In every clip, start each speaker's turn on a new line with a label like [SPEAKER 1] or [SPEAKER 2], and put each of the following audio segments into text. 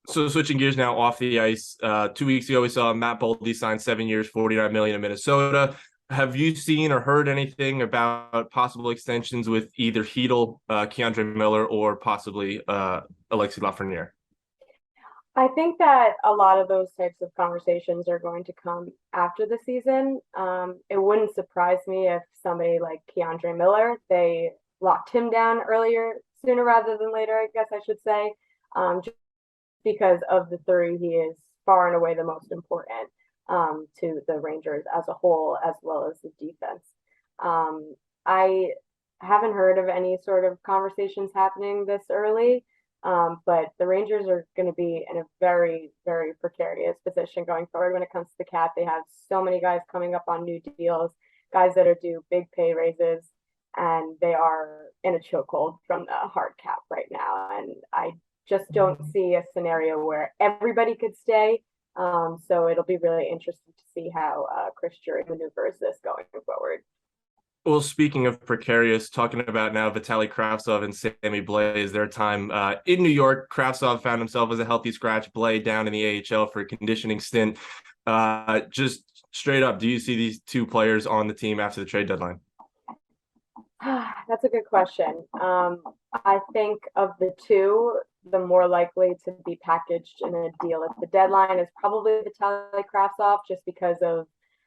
[SPEAKER 1] So switching gears now off the ice. 2 weeks ago, we saw Matt Boldy sign 7 years, 49 million in Minnesota. Have you seen or heard anything about possible extensions with either Chytil, Keandre Miller, or possibly Alexis Lafreniere?
[SPEAKER 2] I think that a lot of those types of conversations are going to come after the season. It wouldn't surprise me if somebody like Keandre Miller, they locked him down earlier, sooner rather than later, I guess I should say, just because of the three, he is far and away the most important to the Rangers as a whole, as well as the defense. I haven't heard of any sort of conversations happening this early. But the Rangers are going to be in a very, very precarious position going forward when it comes to the cap. They have so many guys coming up on new deals, guys that are due big pay raises, and they are in a chokehold from the hard cap right now. And I just don't see a scenario where everybody could stay. So it'll be really interesting to see how Chris Drury maneuvers this going forward.
[SPEAKER 1] Well, speaking of precarious, talking about now Vitali Kravtsov and Sammy Blais, is their time in New York. Kravtsov found himself as a healthy scratch, Blais down in the AHL for a conditioning stint. Just straight up, do you see these two players on the team after the trade deadline?
[SPEAKER 2] That's a good question. I think of the two, the more likely to be packaged in a deal at the deadline is probably Vitali Kravtsov, just because of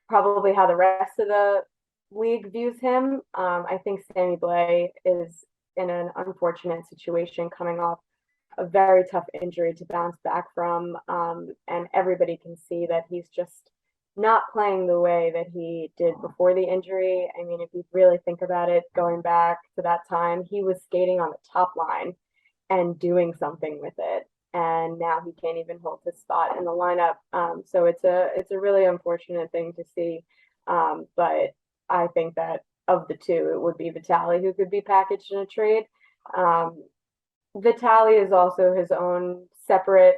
[SPEAKER 2] probably how the rest of the league views him. I think Sammy Blais is in an unfortunate situation coming off a very tough injury to bounce back from. And everybody can see that he's just not playing the way that he did before the injury. I mean, if you really think about it, going back to that time, he was skating on the top line and doing something with it. And now he can't even hold his spot in the lineup. So it's a really unfortunate thing to see. But I think that of the two, it would be Vitali who could be packaged in a trade. Um, Vitali is also his own separate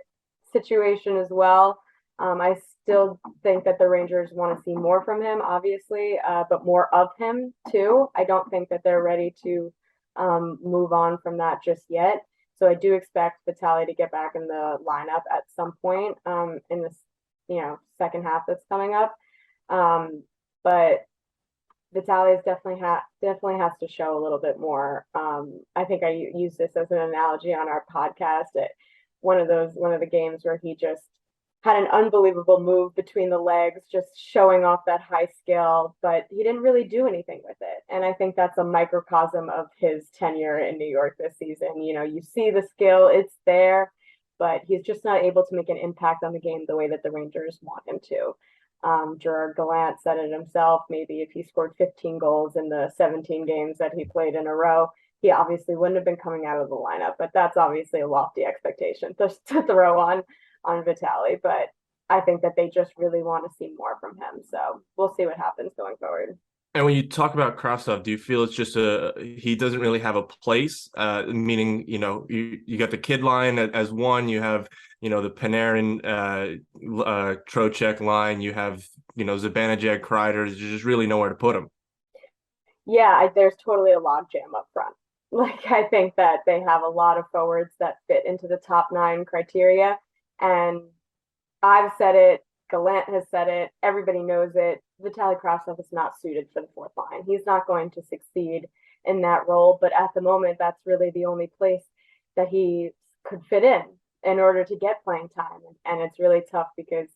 [SPEAKER 2] situation as well. I still think that the Rangers want to see more from him, obviously, but more of him too. I don't think that they're ready to move on from that just yet. So I do expect Vitali to get back in the lineup at some point in this, second half that's coming up. But Vitali is definitely has to show a little bit more. I think I use this as an analogy on our podcast at one of the games where he just had an unbelievable move between the legs, just showing off that high skill, but he didn't really do anything with it. And I think that's a microcosm of his tenure in New York this season. You see the skill, it's there, but he's just not able to make an impact on the game the way that the Rangers want him to. Gerard Gallant said it himself. Maybe if he scored 15 goals in the 17 games that he played in a row, he obviously wouldn't have been coming out of the lineup. But that's obviously a lofty expectation to throw on Vitali. But I think that they just really want to see more from him. So we'll see what happens going forward.
[SPEAKER 1] And when you talk about Kravtsov, do you feel it's just he doesn't really have a place? Meaning, you got the kid line as one, you have, the Panarin, Trocheck line, you have, Zibanejad, Kreider. There's just really nowhere to put him.
[SPEAKER 2] Yeah, there's totally a logjam up front. Like, I think that they have a lot of forwards that fit into the top nine criteria. And I've said it, Gallant has said it, everybody knows it. Vitali Kravtsov is not suited for the fourth line. He's not going to succeed in that role, but at the moment, that's really the only place that he could fit in order to get playing time. And it's really tough because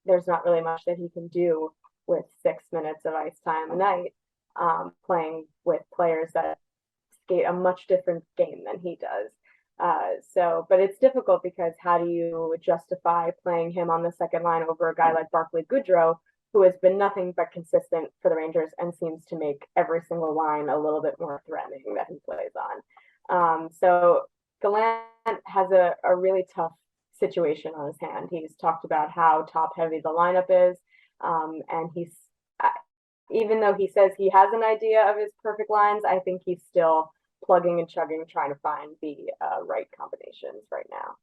[SPEAKER 2] there's not really much that he can do with 6 minutes of ice time a night, playing with players that skate a much different game than he does. But it's difficult because how do you justify playing him on the second line over a guy like Barclay Goodrow, who has been nothing but consistent for the Rangers and seems to make every single line a little bit more threatening that he plays on. So Gallant has a really tough situation on his hand. He's talked about how top heavy the lineup is, and even though he says he has an idea of his perfect lines, I think he's still plugging and chugging, trying to find the right combinations right now.